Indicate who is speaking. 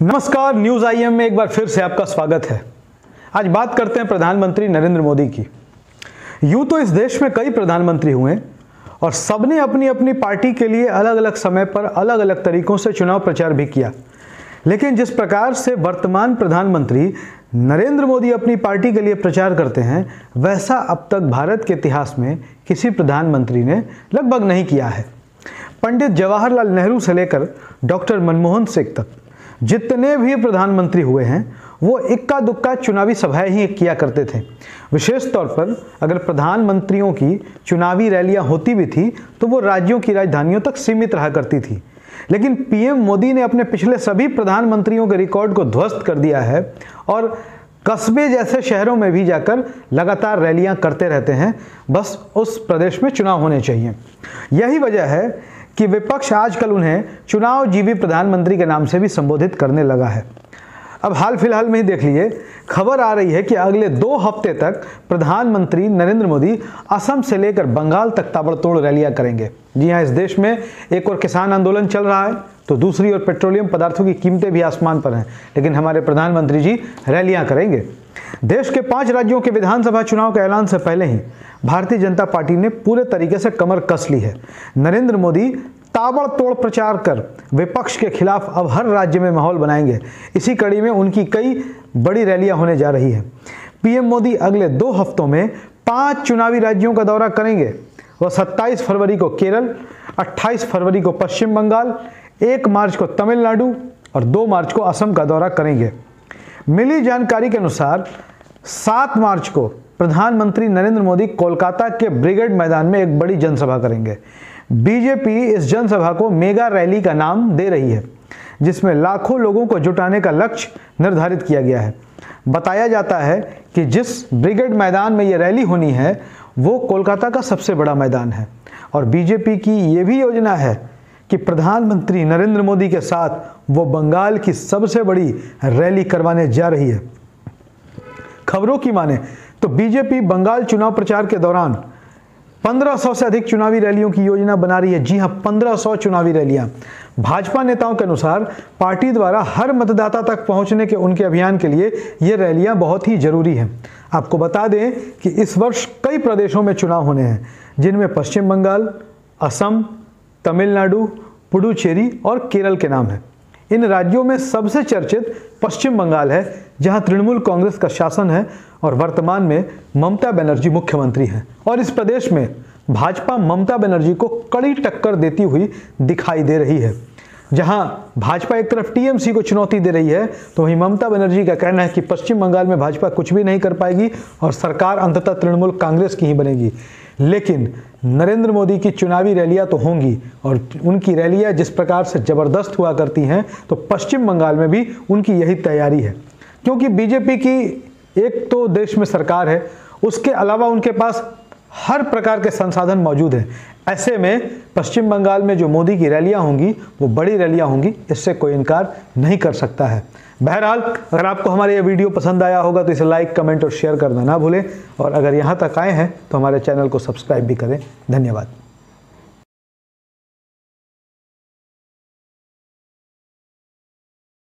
Speaker 1: नमस्कार, news IM में एक बार फिर से आपका स्वागत है। आज बात करते हैं प्रधानमंत्री नरेंद्र मोदी की। यूं तो इस देश में कई प्रधानमंत्री हुए और सबने अपनी अपनी पार्टी के लिए अलग अलग समय पर अलग अलग तरीकों से चुनाव प्रचार भी किया, लेकिन जिस प्रकार से वर्तमान प्रधानमंत्री नरेंद्र मोदी अपनी पार्टी के लिए प्रचार करते हैं, वैसा अब तक भारत के इतिहास में किसी प्रधानमंत्री ने लगभग नहीं किया है। पंडित जवाहरलाल नेहरू से लेकर डॉक्टर मनमोहन सिंह तक जितने भी प्रधानमंत्री हुए हैं, वो इक्का दुक्का चुनावी सभाएं ही किया करते थे। विशेष तौर पर अगर प्रधानमंत्रियों की चुनावी रैलियां होती भी थी तो वो राज्यों की राजधानियों तक सीमित रहा करती थी। लेकिन पीएम मोदी ने अपने पिछले सभी प्रधानमंत्रियों के रिकॉर्ड को ध्वस्त कर दिया है और कस्बे जैसे शहरों में भी जाकर लगातार रैलियां करते रहते हैं, बस उस प्रदेश में चुनाव होने चाहिए। यही वजह है कि विपक्ष आजकल उन्हें चुनाव जीवी प्रधानमंत्री के नाम से भी संबोधित करने लगा है। अब हाल फिलहाल में ही देख लीजिए, खबर आ रही है कि अगले 2 हफ्ते तक प्रधानमंत्री नरेंद्र मोदी असम से लेकर बंगाल तक ताबड़तोड़ रैलियां करेंगे। जी हां, इस देश में एक और किसान आंदोलन चल रहा है तो दूसरी ओर पेट्रोलियम पदार्थों की कीमतें भी आसमान पर हैं, लेकिन हमारे प्रधानमंत्री जी रैलियां करेंगे। देश के 5 राज्यों के विधानसभा चुनाव के ऐलान से पहले ही भारतीय जनता पार्टी ने पूरे तरीके से कमर कस ली है। नरेंद्र मोदी ताबड़तोड़ प्रचार कर विपक्ष के खिलाफ अब हर राज्य में माहौल बनाएंगे। इसी कड़ी में उनकी कई बड़ी रैलियां होने जा रही है। पीएम मोदी अगले 2 हफ्तों में 5 चुनावी राज्यों का दौरा करेंगे। वह 27 फरवरी को केरल, 28 फरवरी को पश्चिम बंगाल, 1 मार्च को तमिलनाडु और 2 मार्च को असम का दौरा करेंगे। मिली जानकारी के अनुसार 7 मार्च को प्रधानमंत्री नरेंद्र मोदी कोलकाता के ब्रिगेड मैदान में एक बड़ी जनसभा करेंगे। बीजेपी इस जनसभा को मेगा रैली का नाम दे रही है, जिसमें लाखों लोगों को जुटाने का लक्ष्य निर्धारित किया गया है। बताया जाता है कि जिस ब्रिगेड मैदान में यह रैली होनी है, वो कोलकाता का सबसे बड़ा मैदान है और बीजेपी की ये भी योजना है कि प्रधानमंत्री नरेंद्र मोदी के साथ वो बंगाल की सबसे बड़ी रैली करवाने जा रही है। खबरों की माने तो बीजेपी बंगाल चुनाव प्रचार के दौरान 1500 से अधिक चुनावी रैलियों की योजना बना रही है। जी हां, 1500 चुनावी रैलियां। भाजपा नेताओं के अनुसार पार्टी द्वारा हर मतदाता तक पहुंचने के उनके अभियान के लिए ये रैलियां बहुत ही जरूरी हैं। आपको बता दें कि इस वर्ष कई प्रदेशों में चुनाव होने हैं, जिनमें पश्चिम बंगाल, असम, तमिलनाडु, पुडुचेरी और केरल के नाम हैं। इन राज्यों में सबसे चर्चित पश्चिम बंगाल है, जहां तृणमूल कांग्रेस का शासन है और वर्तमान में ममता बनर्जी मुख्यमंत्री हैं। और इस प्रदेश में भाजपा ममता बनर्जी को कड़ी टक्कर देती हुई दिखाई दे रही है। जहां भाजपा एक तरफ टीएमसी को चुनौती दे रही है, तो वहीं ममता बनर्जी का कहना है कि पश्चिम बंगाल में भाजपा कुछ भी नहीं कर पाएगी और सरकार अंततः तृणमूल कांग्रेस की ही बनेगी। लेकिन नरेंद्र मोदी की चुनावी रैलियां तो होंगी और उनकी रैलियां जिस प्रकार से जबरदस्त हुआ करती हैं, तो पश्चिम बंगाल में भी उनकी यही तैयारी है। क्योंकि बीजेपी की एक तो देश में सरकार है, उसके अलावा उनके पास हर प्रकार के संसाधन मौजूद हैं। ऐसे में पश्चिम बंगाल में जो मोदी की रैलियां होंगी वो बड़ी रैलियां होंगी, इससे कोई इनकार नहीं कर सकता है। बहरहाल, अगर आपको हमारा ये वीडियो पसंद आया होगा तो इसे लाइक, कमेंट और शेयर करना ना भूलें और अगर यहाँ तक आए हैं तो हमारे चैनल को सब्सक्राइब भी करें। धन्यवाद।